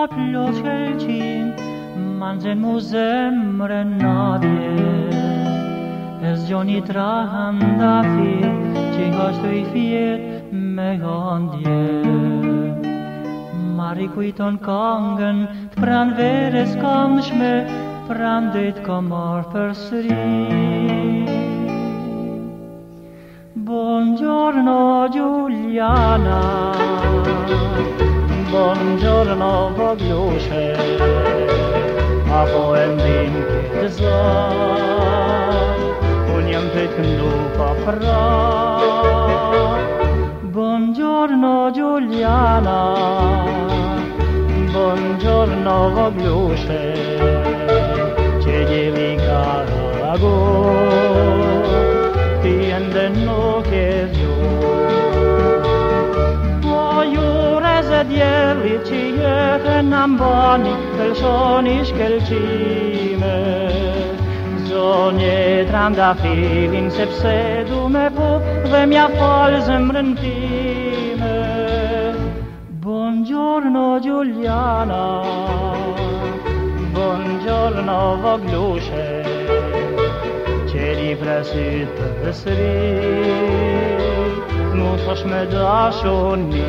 plotkelčin, manzen mu zemre nadje. Ez Johnny trahanda fi, či hostui fiet me handje. Mari kuiton kangen, pran veres kanskme, pran dit kommer përsëri. Buongiorno Giuliana, buongiorno voglusze, apo endin këtë zan, unë jam të këndu pa pra. Buongiorno Giuliana, buongiorno voglusze, që gjeli karago, ti ende nuk e zjo. Djelit që jetën në mbani, tëlshoni shkelqime. Zonje trandafilin, sepse du me po dhe mja falë zemrën time. Buongiorno Giuliana, buongiorno voglushe, qeri presit të sëri, mu thosh me dashoni.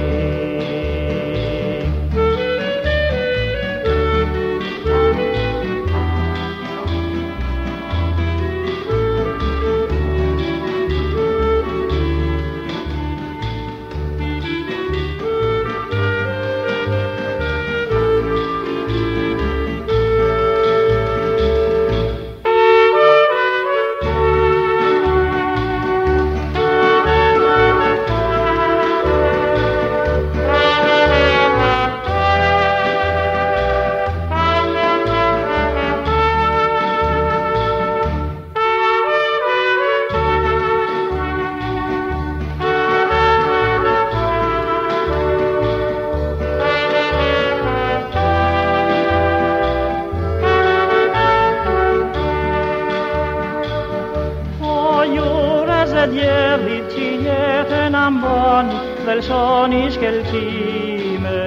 Djelit që jetën ambani, tëlshoni shkelqime.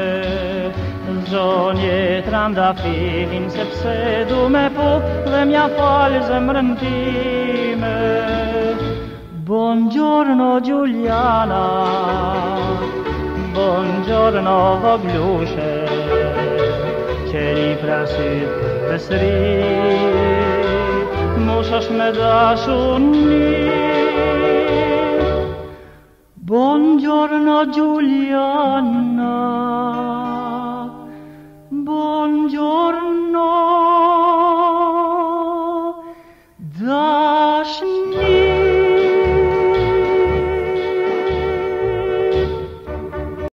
Zonje trandafilin, sepse du me po dhe mja falë zemrën time. Buongiorno Giuliana, buongiorno voglushe, qeri prasit të sëri, mushash me dashuni. Buongiorno Giuliana.